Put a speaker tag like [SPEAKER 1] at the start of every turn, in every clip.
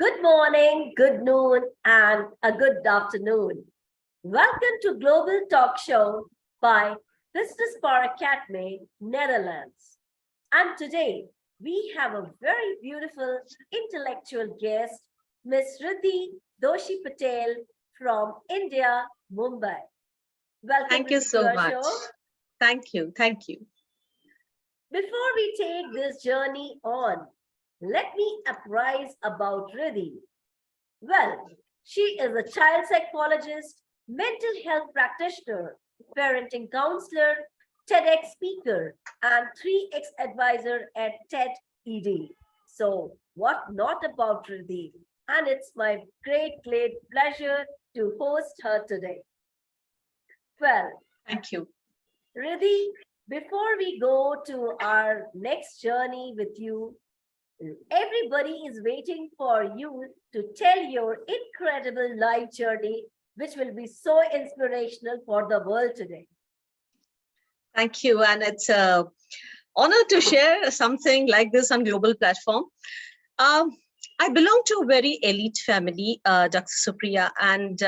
[SPEAKER 1] Good morning, good noon, and a good afternoon. Welcome to Global Talk Show by Business Power Academy, Netherlands. And today we have a very beautiful intellectual guest, Miss Riddhi Doshi Patel from India, Mumbai. Welcome,
[SPEAKER 2] Thank you
[SPEAKER 1] Riddhi, to
[SPEAKER 2] so
[SPEAKER 1] our
[SPEAKER 2] much.
[SPEAKER 1] show.
[SPEAKER 2] Thank you. Thank you.
[SPEAKER 1] Before we take this journey on, let me apprise about Riddhi. Well, she is a child psychologist, mental health practitioner, parenting counselor, TEDx speaker, and 3X advisor at TED ED. So, what not about Riddhi? And it's my great pleasure to host her today. Well,
[SPEAKER 2] Thank you.
[SPEAKER 1] Riddhi, before we go to our next journey with you, everybody is waiting for you to tell your incredible life journey, which will be so inspirational for the world today.
[SPEAKER 2] Thank you. And it's an honor to share something like this on global platform. I belong to a very elite family, Dr. Supriya, and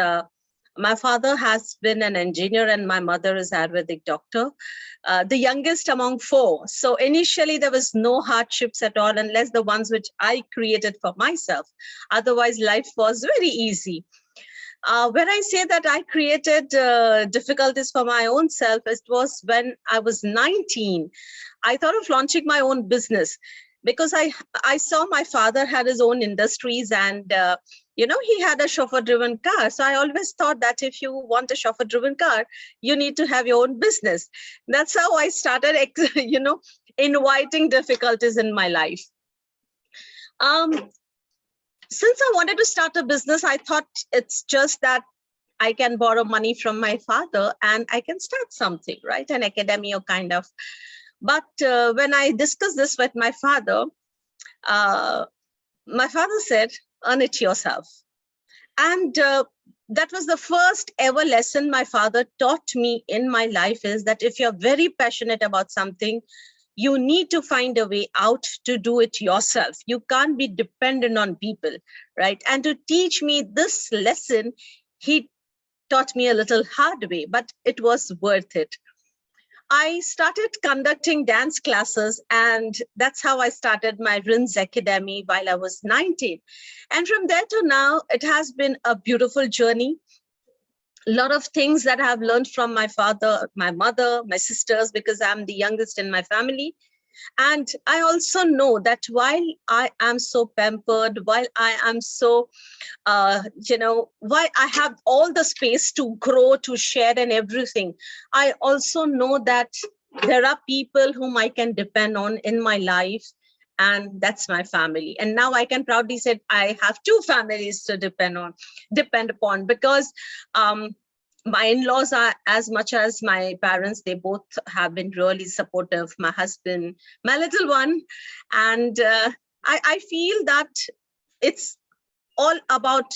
[SPEAKER 2] my father has been an engineer and my mother is Ayurvedic doctor, the youngest among four. So initially there was no hardships at all, unless the ones which I created for myself. Otherwise, life was very easy. When I say that I created difficulties for my own self, it was when I was 19. I thought of launching my own business because I saw my father had his own industries and he had a chauffeur-driven car. So I always thought that if you want a chauffeur-driven car, you need to have your own business. That's how I started, inviting difficulties in my life. Since I wanted to start a business, I thought it's just that I can borrow money from my father and I can start something, right? An academy or kind of. But when I discussed this with my father said, earn it yourself. And that was the first ever lesson my father taught me in my life, is that if you're very passionate about something, you need to find a way out to do it yourself. You can't be dependent on people, right? And to teach me this lesson, he taught me a little hard way, but it was worth it. I started conducting dance classes, and that's how I started my RINS Academy while I was 19. And from there to now, it has been a beautiful journey. A lot of things that I've learned from my father, my mother, my sisters, because I'm the youngest in my family. And I also know that while I am so pampered, while I am so, while I have all the space to grow, to share and everything, I also know that there are people whom I can depend on in my life. And that's my family. And now I can proudly say I have two families to depend upon, because my in-laws are, as much as my parents, they both have been really supportive. My husband, my little one. And I feel that it's all about,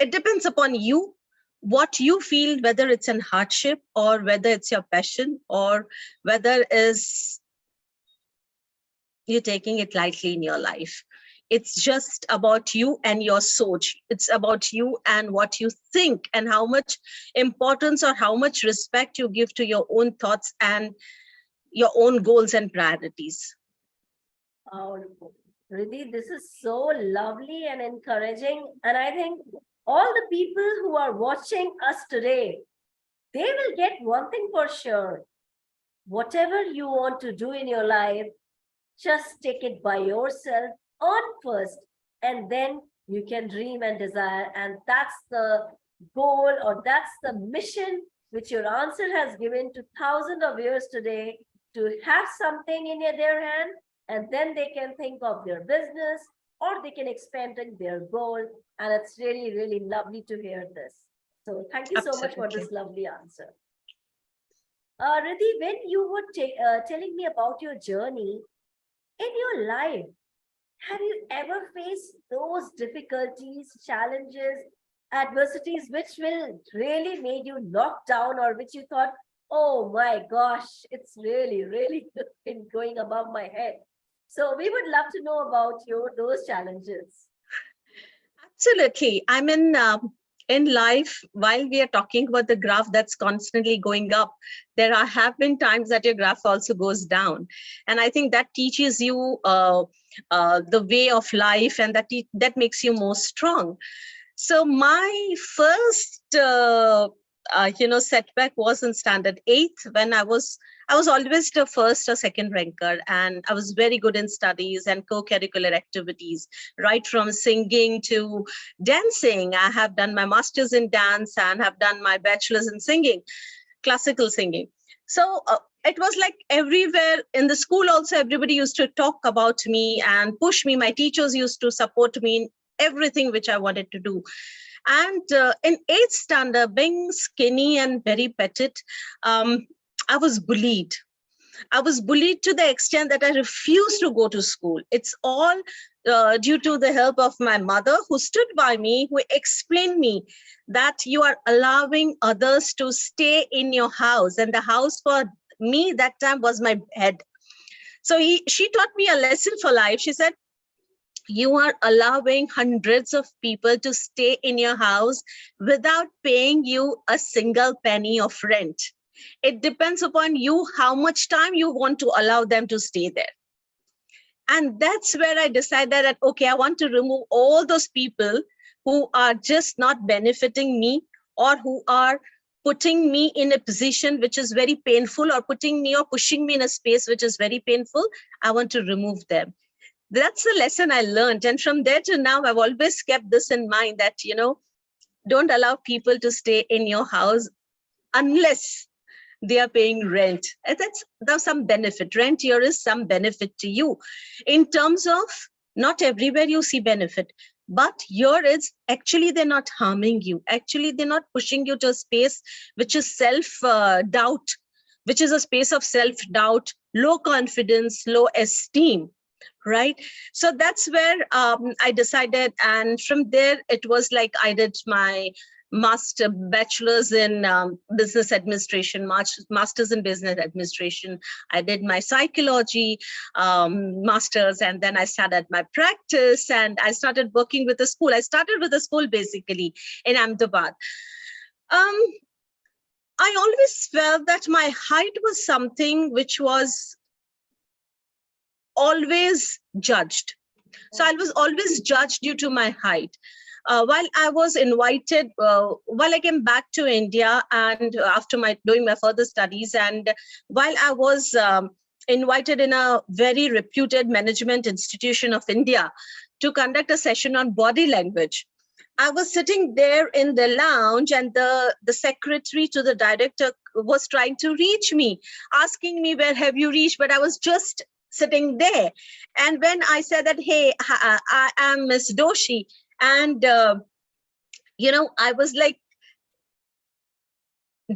[SPEAKER 2] it depends upon you, what you feel, whether it's in hardship or whether it's your passion or whether is you're taking it lightly in your life. It's just about you and your soch. It's about you and what you think and how much importance or how much respect you give to your own thoughts and your own goals and priorities.
[SPEAKER 1] Oh, Riddhi, this is so lovely and encouraging. And I think all the people who are watching us today, they will get one thing for sure. Whatever you want to do in your life, just take it by yourself, earn first, and then you can dream and desire. And that's the goal, or that's the mission which your answer has given to thousands of years today, to have something in their hand, and then they can think of their business or they can expand their goal. And it's really lovely to hear this. So thank you so much for this lovely answer. Riddhi, when you were telling me about your journey in your life, have you ever faced those difficulties, challenges, adversities, which will really made you knock down, or which you thought, oh my gosh, it's really been going above my head? So we would love to know about those challenges.
[SPEAKER 2] Absolutely. I mean, in life, while we are talking about the graph that's constantly going up, have been times that your graph also goes down, and I think that teaches you the way of life, and that makes you more strong. So my first, setback was in standard eighth, when I was always the first or second ranker, and I was very good in studies and co-curricular activities, right from singing to dancing. I have done my master's in dance and have done my bachelor's in singing, classical singing. So it was like everywhere in the school also, everybody used to talk about me and push me. My teachers used to support me in everything which I wanted to do. And in eighth standard, being skinny and very petite, um, I was bullied. I was bullied to the extent that I refused to go to school. It's all due to the help of my mother, who stood by me, who explained me that you are allowing others to stay in your house. And the house for me that time was my bed. So she taught me a lesson for life. She said, you are allowing hundreds of people to stay in your house without paying you a single penny of rent. It depends upon you how much time you want to allow them to stay there. And that's where I decided that, okay, I want to remove all those people who are just not benefiting me, or who are putting me in a position which is very painful, or putting me or pushing me in a space which is very painful. I want to remove them. That's the lesson I learned. And from there to now, I've always kept this in mind that, don't allow people to stay in your house unless they are paying rent. And there's some benefit. Rent here is some benefit to you. In terms of, not everywhere you see benefit, but here it's actually they're not harming you. Actually, they're not pushing you to a space which is self-doubt, which is a space of self-doubt, low confidence, low esteem. Right. So that's where I decided. And from there, it was like I did my bachelor's in business administration, master's in business administration. I did my psychology master's, and then I started my practice, and I started working with a school. I started with a school basically in Ahmedabad. I always felt that my height was something which was always judged. So I was always judged due to my height. While I was invited, while I came back to India, and after doing my further studies, and while I was invited in a very reputed management institution of India to conduct a session on body language, I was sitting there in the lounge, and the secretary to the director was trying to reach me, asking me, where have you reached? But I was just sitting there. And when I said that, hey, I am Miss Doshi, and I was like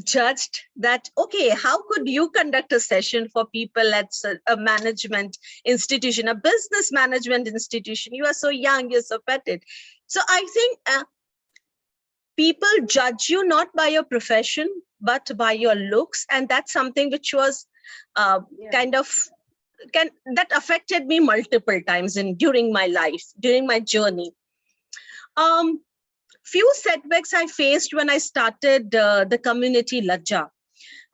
[SPEAKER 2] judged that, okay, how could you conduct a session for people at a management institution, a business management institution? You are so young, you're so petite. So I think people judge you not by your profession, but by your looks. And that's something which was that affected me multiple times during my life, during my journey. Few setbacks I faced when I started the community Lajja.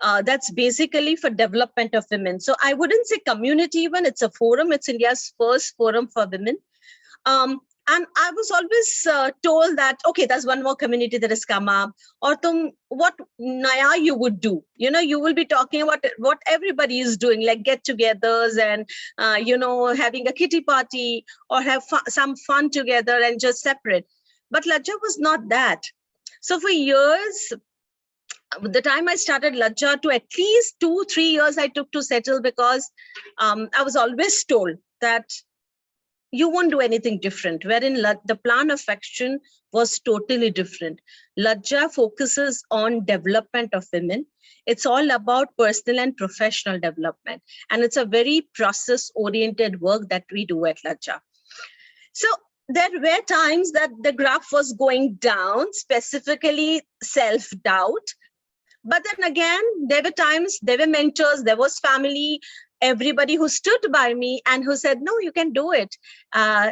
[SPEAKER 2] That's basically for development of women. So I wouldn't say community even, it's a forum. It's India's first forum for women. And I was always told that, okay, there's one more community that has come up, or what naya you would do. You will be talking about what everybody is doing, like get-togethers and, having a kitty party, or have some fun together and just separate. But Lajja was not that. So for years, the time I started Lajja, to at least 2-3 years I took to settle, because I was always told that you won't do anything different, wherein the plan of action was totally different. Lajja focuses on development of women. It's all about personal and professional development. And it's a very process-oriented work that we do at Lajja. So there were times that the graph was going down, specifically self-doubt. But then again, there were times, there were mentors, there was family, everybody who stood by me and who said, no, you can do it.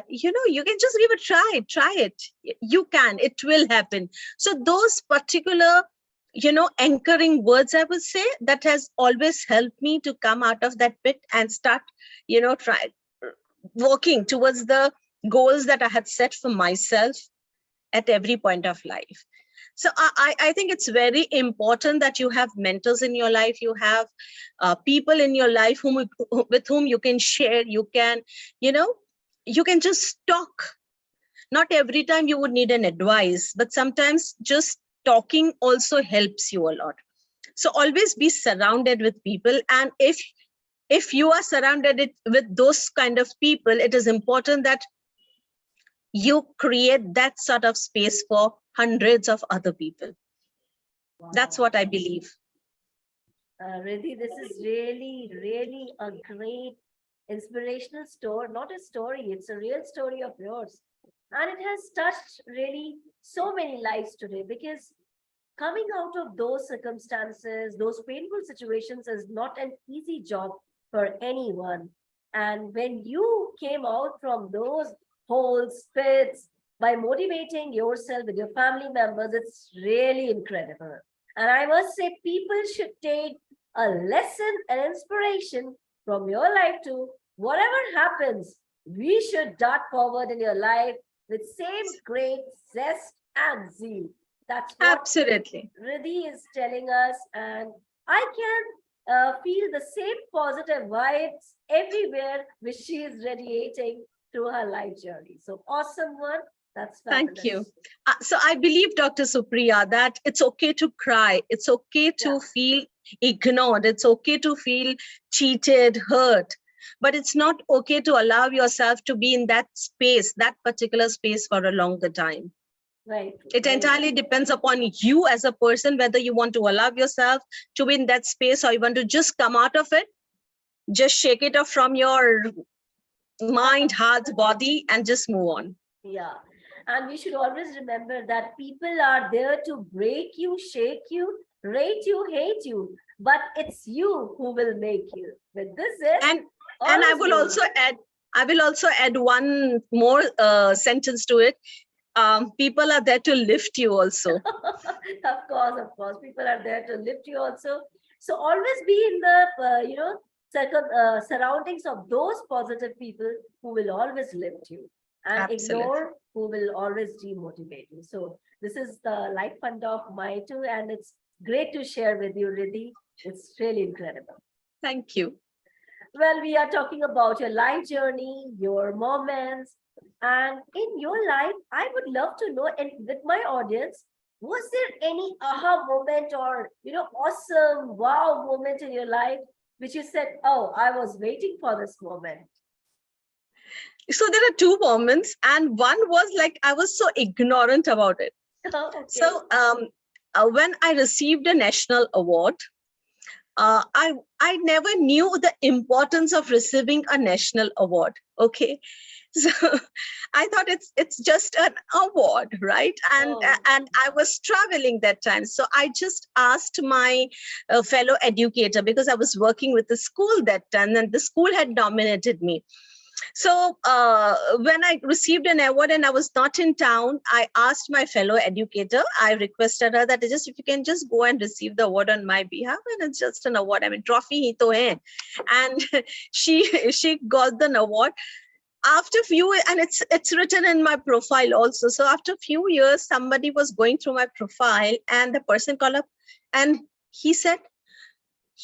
[SPEAKER 2] You can just give it a try it. You can, it will happen. So those particular, anchoring words, I would say, that has always helped me to come out of that pit and start, try working towards the goals that I had set for myself at every point of life. So I think it's very important that you have mentors in your life. You have people in your life with whom you can share. You can just talk. Not every time you would need an advice, but sometimes just talking also helps you a lot. So always be surrounded with people. And if you are surrounded with those kind of people, it is important that you create that sort of space for hundreds of other people.
[SPEAKER 1] Wow.
[SPEAKER 2] That's what I believe.
[SPEAKER 1] Riddhi, this is really, really a great inspirational story. Not a story, it's a real story of yours. And it has touched really so many lives today, because coming out of those circumstances, those painful situations is not an easy job for anyone. And when you came out from those holes, pits, by motivating yourself with your family members, it's really incredible. And I must say, people should take a lesson and inspiration from your life too. Whatever happens, we should dart forward in your life with same great zest and zeal. That's what
[SPEAKER 2] Absolutely.
[SPEAKER 1] Riddhi is telling us, and I can feel the same positive vibes everywhere which she is radiating through her life journey. So awesome one. That's fabulous.
[SPEAKER 2] Thank you. So I believe, Dr. Supriya, that it's okay to cry. It's okay to feel ignored. It's okay to feel cheated, hurt. But it's not okay to allow yourself to be in that space, that particular space, for a longer time.
[SPEAKER 1] Right.
[SPEAKER 2] It entirely depends upon you as a person, whether you want to allow yourself to be in that space or you want to just come out of it, just shake it off from your mind, heart, body, and just move on.
[SPEAKER 1] Yeah. And we should always remember that people are there to break you, shake you, rate you, hate you, but it's you who will make you. With this
[SPEAKER 2] and I will also add one more sentence to it. People are there to lift you also.
[SPEAKER 1] Of course, people are there to lift you also. So always be in the surroundings of those positive people who will always lift you, and
[SPEAKER 2] Absolutely.
[SPEAKER 1] ignore who will always demotivate you. So this is the life fund of mine too, and it's great to share with you, Riddhi. It's really incredible.
[SPEAKER 2] Thank you.
[SPEAKER 1] Well, we are talking about your life journey, your moments, and in your life, I would love to know, and with my audience, was there any aha moment or awesome wow moment in your life which you said, oh, I was waiting for this moment?
[SPEAKER 2] So there are two moments, and one was like I was so ignorant about it.
[SPEAKER 1] Okay.
[SPEAKER 2] So when I received a national award, I never knew the importance of receiving a national award. Okay, so I thought it's just an award, right? And I was traveling that time, so I just asked my fellow educator, because I was working with the school that time, and the school had nominated me. So when I received an award and I was not in town, I asked my fellow educator, I requested her that if you can just go and receive the award on my behalf, and it's just an award. I mean, trophy hi to hai. And she got the award. After few, and it's written in my profile also. So after a few years, somebody was going through my profile, and the person called up and he said,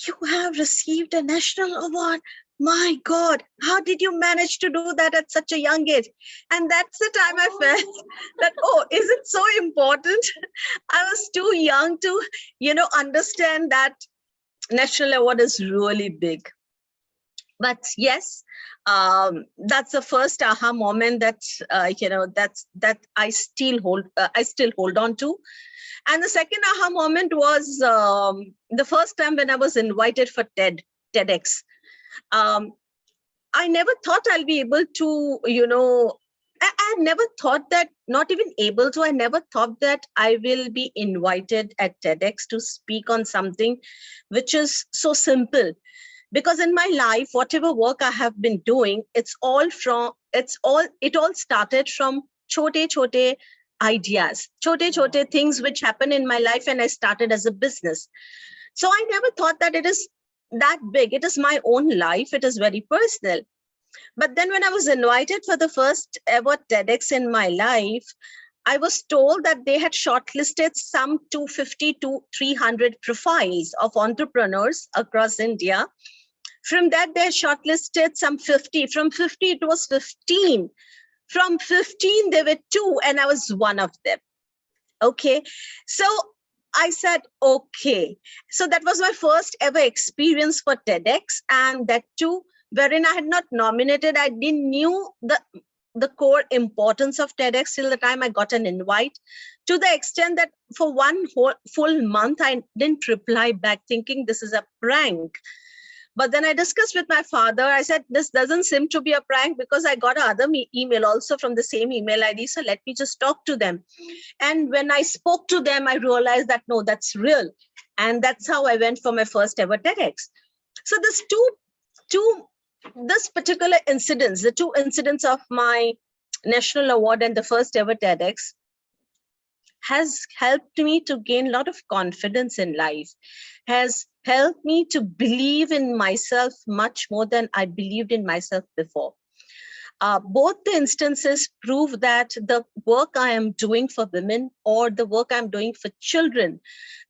[SPEAKER 2] "You have received a national award. My God, how did you manage to do that at such a young age?" And that's the time I felt that, oh, is it so important? I was too young to, understand that national award is really big. But yes, that's the first aha moment that that I still hold on to. And the second aha moment was the first time when I was invited for TEDx. I never thought I'll be able to, I never thought that, not even able to, I never thought that I will be invited at TEDx to speak on something which is so simple. Because in my life, whatever work I have been doing, it all started from chote ideas, chote things which happen in my life, and I started as a business. So I never thought that it is that big. It is my own life. It is very personal. But then when I was invited for the first ever TEDx in my life, I was told that they had shortlisted some 250 to 300 profiles of entrepreneurs across India. From that, they shortlisted some 50. From 50, it was 15. From 15, there were 2, and I was one of them. Okay. So I said, okay. So that was my first ever experience for TEDx, and that too, wherein I had not nominated. I didn't knew the core importance of TEDx till the time I got an invite, to the extent that for one whole full month, I didn't reply back, thinking this is a prank. But then I discussed with my father. I said, this doesn't seem to be a prank, because I got another email also from the same email ID. So let me just talk to them. And when I spoke to them, I realized that, no, that's real. And that's how I went for my first ever TEDx. So this particular incidents, the 2 incidents of my national award and the first ever TEDx, has helped me to gain a lot of confidence in life, has helped me to believe in myself much more than I believed in myself before. Both the instances prove that the work I am doing for women, or the work I'm doing for children,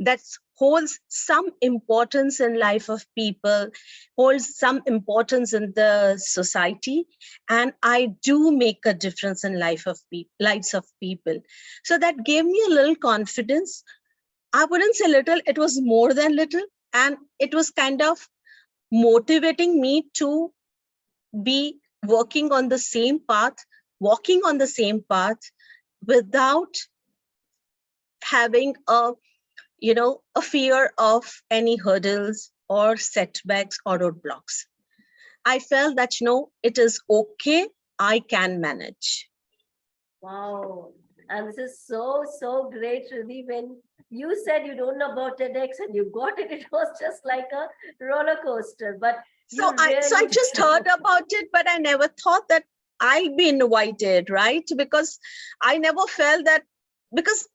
[SPEAKER 2] that holds some importance in life of people, holds some importance in the society, and I do make a difference in lives of people. So that gave me a little confidence. I wouldn't say little, it was more than little, and it was kind of motivating me to be walking on the same path without having a fear of any hurdles or setbacks or roadblocks. I felt that, it is okay, I can manage.
[SPEAKER 1] Wow. And this is so great, Riddhi. When you said you don't know about TEDx and you got it, it was just like a roller coaster. But
[SPEAKER 2] so I just heard about it, but I never thought that I'll be invited, right? Because I never felt that, because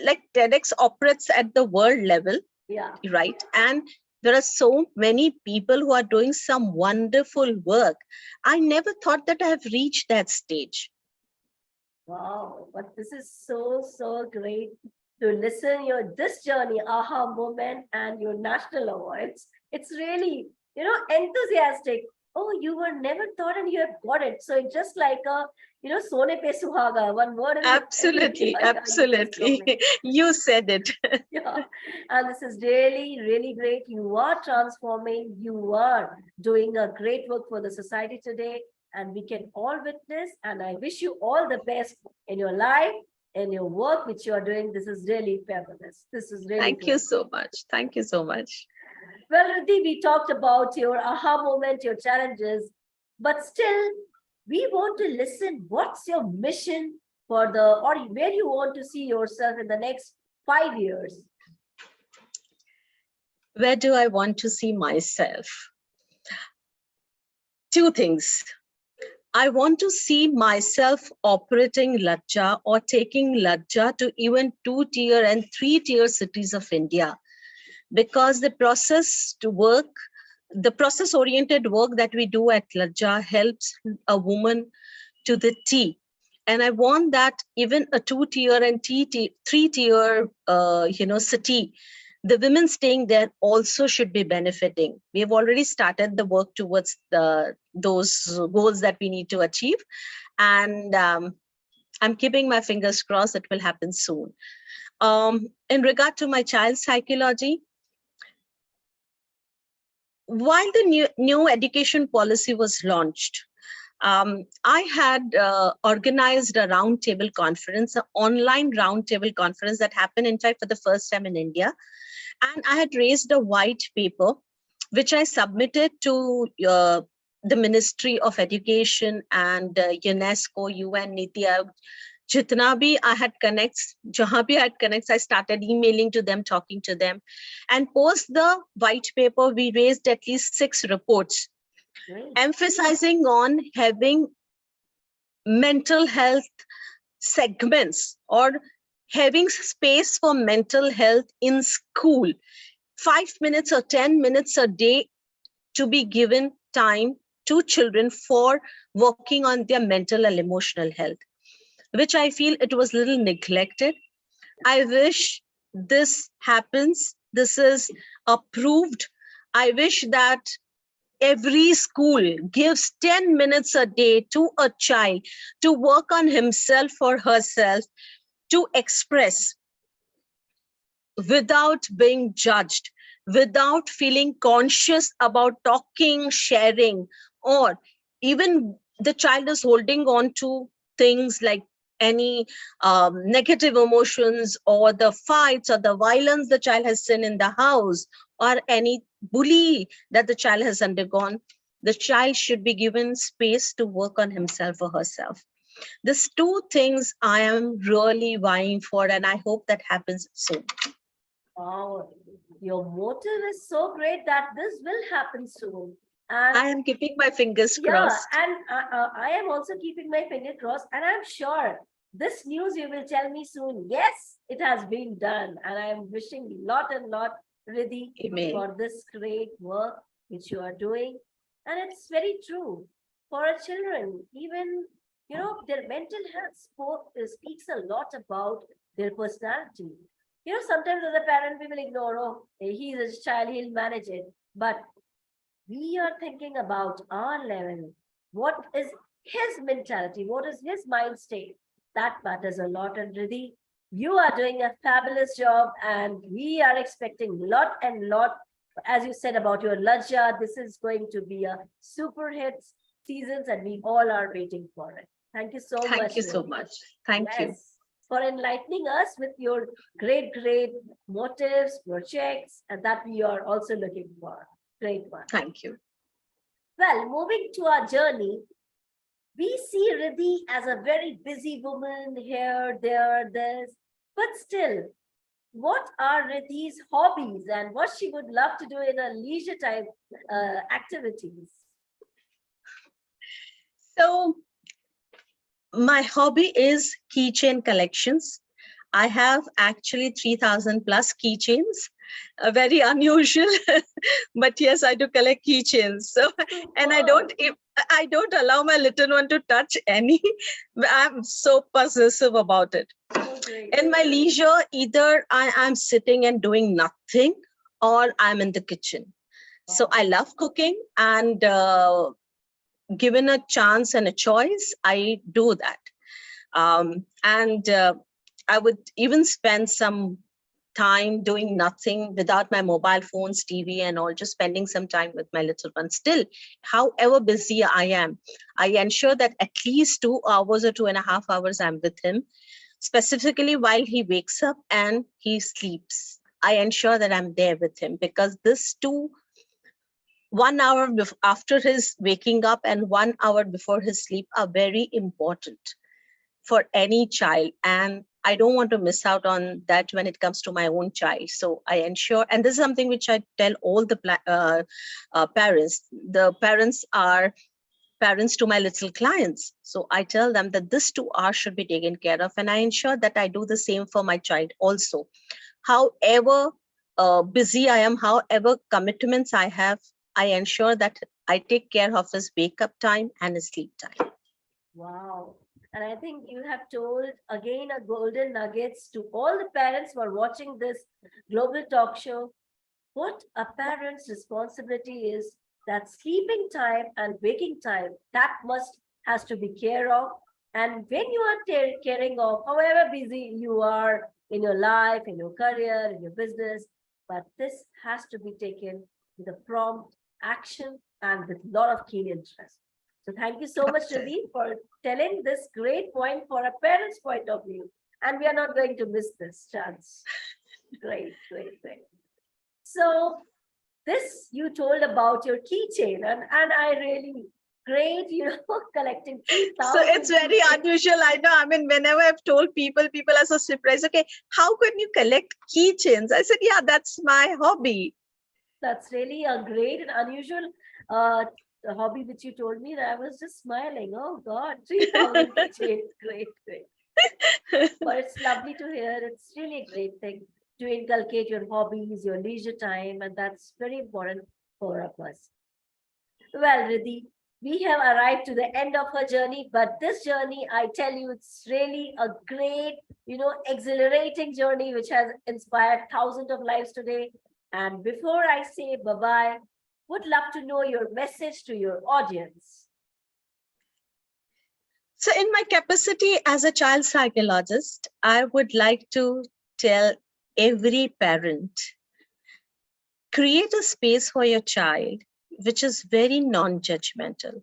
[SPEAKER 2] like TEDx operates at the world level,
[SPEAKER 1] yeah,
[SPEAKER 2] right? And there are so many people who are doing some wonderful work. I never thought that I have reached that stage.
[SPEAKER 1] Wow, but this is so great to listen this journey, aha moment, and your national awards. It's really, enthusiastic. Oh, you were never thought and you have got it. So it's just like a, Sone pe suhaga, one word.
[SPEAKER 2] Absolutely, absolutely. You said it.
[SPEAKER 1] Yeah, and this is really great. You are transforming, you are doing a great work for the society today, and we can all witness. And I wish you all the best in your life, in your work which you are doing. This is really fabulous. This is really
[SPEAKER 2] Thank you so much. Thank you so much.
[SPEAKER 1] Well, Riddhi, we talked about your aha moment, your challenges, but still we want to listen. What's your mission or where you want to see yourself in the next 5 years?
[SPEAKER 2] Where do I want to see myself? 2 things. I want to see myself operating Lajja or taking Lajja to even 2-tier and 3-tier cities of India, because the process-oriented work that we do at Lajja helps a woman to the T. And I want that even a 2-tier and 3-tier, city, the women staying there also should be benefiting. We have already started the work towards those goals that we need to achieve. And I'm keeping my fingers crossed it will happen soon. In regard to my child's psychology, while the new education policy was launched, I had organized a roundtable conference, an online roundtable conference that happened, in fact, for the first time in India. And I had raised a white paper, which I submitted to the Ministry of Education and UNESCO, UN, Niti Aayog, Jitna bhi I had connects, jahan bhi I had connects, I started emailing to them, talking to them. And post the white paper, we raised at least 6 reports,
[SPEAKER 1] Great.
[SPEAKER 2] emphasizing on having mental health segments or having space for mental health in school. 5 minutes or 10 minutes a day to be given time to children for working on their mental and emotional health, which I feel it was little neglected. I wish this happens. This is approved. I wish that every school gives 10 minutes a day to a child to work on himself or herself, to express without being judged, without feeling conscious about talking, sharing, or even the child is holding on to things like any negative emotions or the fights or the violence the child has seen in the house or any bully that the child has undergone. The child should be given space to work on himself or herself. These two things I am really vying for, and I hope that happens soon.
[SPEAKER 1] Wow, your motive is so great that this will happen soon. And
[SPEAKER 2] I am keeping my fingers
[SPEAKER 1] yeah,
[SPEAKER 2] crossed.
[SPEAKER 1] and I am also keeping my finger crossed, and I'm sure this news you will tell me soon. Yes, it has been done, and I am wishing lot and lot, Riddhi,
[SPEAKER 2] Amen.
[SPEAKER 1] for this great work which you are doing. And it's very true for our children. Even their mental health speaks a lot about their personality. Sometimes as a parent we will ignore. Oh, he's a child; he'll manage it. But we are thinking about our level. What is his mentality? What is his mind state? That matters a lot. And Riddhi, you are doing a fabulous job, and we are expecting lot and lot. As you said about your Lajja, this is going to be a super hit seasons, and we all are waiting for it. Thank you so
[SPEAKER 2] Thank
[SPEAKER 1] much,
[SPEAKER 2] you so
[SPEAKER 1] Riddhi.
[SPEAKER 2] much. Thank you.
[SPEAKER 1] Yes, for enlightening us with your great motives, projects, and that we are also looking for. Great one.
[SPEAKER 2] Thank you.
[SPEAKER 1] Well, moving to our journey, we see Riddhi as a very busy woman here, there, this, but still, what are Riddhi's hobbies and what she would love to do in her leisure time activities?
[SPEAKER 2] So, my hobby is keychain collections. I have actually 3,000 plus keychains, very unusual, but yes, I do collect keychains. So, and I don't allow my little one to touch any. I'm so possessive about it.
[SPEAKER 1] Oh, great.
[SPEAKER 2] In my leisure, either I am sitting and doing nothing or I'm in the kitchen. So
[SPEAKER 1] Wow.
[SPEAKER 2] I love cooking, and given a chance and a choice, I do that. And I would even spend some time doing nothing without my mobile phones, TV, and all, just spending some time with my little one. Still, however busy I am, I ensure that at least 2 hours or 2.5 hours I'm with him, specifically while he wakes up and he sleeps. I ensure that I'm there with him, because this 1 hour after his waking up and 1 hour before his sleep are very important for any child, and I don't want to miss out on that when it comes to my own child. So I ensure, and this is something which I tell all the parents. The parents are parents to my little clients, so I tell them that this 2 hours should be taken care of, and I ensure that I do the same for my child also. However busy I am, however commitments I have, I ensure that I take care of his wake up time and his sleep time.
[SPEAKER 1] Wow. And I think you have told again a golden nuggets to all the parents who are watching this global talk show. What a parent's responsibility is, that sleeping time and waking time, that must has to be care of. And when you are caring of, however busy you are in your life, in your career, in your business, but this has to be taken with a prompt action and with a lot of keen interest. So thank you so much, Riddhi, for telling this great point for a parent's point of view. And we are not going to miss this chance. Great. So this you told about your keychain, and I really great, collecting 3,000.
[SPEAKER 2] So it's very unusual. I know. I mean, whenever I've told people, people are so surprised. Okay, how can you collect keychains? I said, yeah, that's my hobby.
[SPEAKER 1] That's really a great and unusual uh, hobby which you told me. And I was just smiling. Oh God, 3,000 keychains. Great, great. But it's lovely to hear. It's really a great thing to inculcate your hobbies, your leisure time, and that's very important for us. Well, Riddhi, we have arrived to the end of her journey, but this journey, I tell you, it's really a great, exhilarating journey which has inspired thousands of lives today. And before I say bye-bye, would love to know your message to your audience.
[SPEAKER 2] So in my capacity as a child psychologist, I would like to tell every parent, create a space for your child, which is very non-judgmental.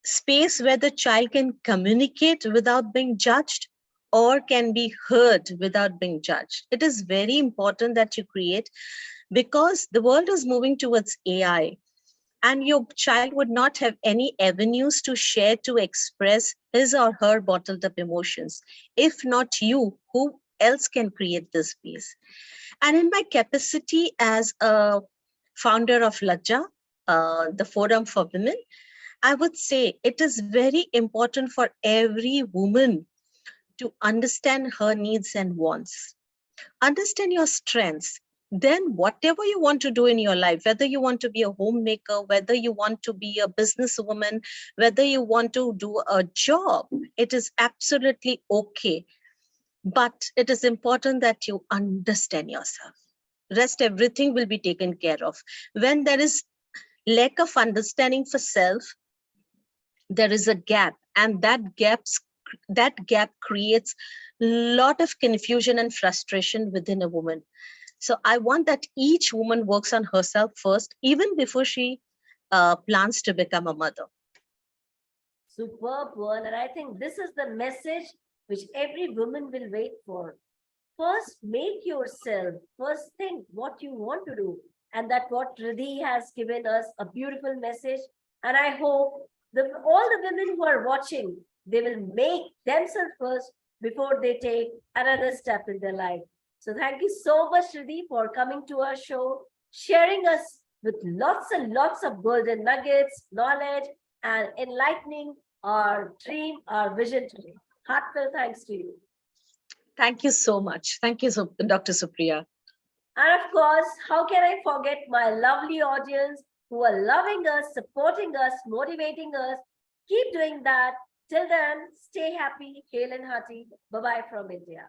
[SPEAKER 2] Space where the child can communicate without being judged or can be heard without being judged. It is very important that you create, because the world is moving towards AI, and your child would not have any avenues to share, to express his or her bottled up emotions. If not you, who else can create this space? And in my capacity as a founder of Lajja, the Forum for Women, I would say it is very important for every woman to understand her needs and wants. Understand your strengths. Then, whatever you want to do in your life, whether you want to be a homemaker, whether you want to be a businesswoman, whether you want to do a job, it is absolutely okay. But it is important that you understand yourself. Rest, everything will be taken care of. When there is lack of understanding for self, there is a gap, and that gap creates a lot of confusion and frustration within a woman. So I want that each woman works on herself first, even before she plans to become a mother.
[SPEAKER 1] Superb one. And I think this is the message which every woman will wait for. First, make yourself. First, think what you want to do. And that what Riddhi has given us a beautiful message. And I hope all the women who are watching, they will make themselves first before they take another step in their life. So thank you so much, Riddhi, for coming to our show, sharing us with lots and lots of golden nuggets, knowledge, and enlightening our dream, our vision today. Heartfelt thanks to you.
[SPEAKER 2] Thank you so much. Thank you, Dr. Supriya.
[SPEAKER 1] And of course, how can I forget my lovely audience who are loving us, supporting us, motivating us. Keep doing that. Till then, stay happy, hale and hearty. Bye-bye from India.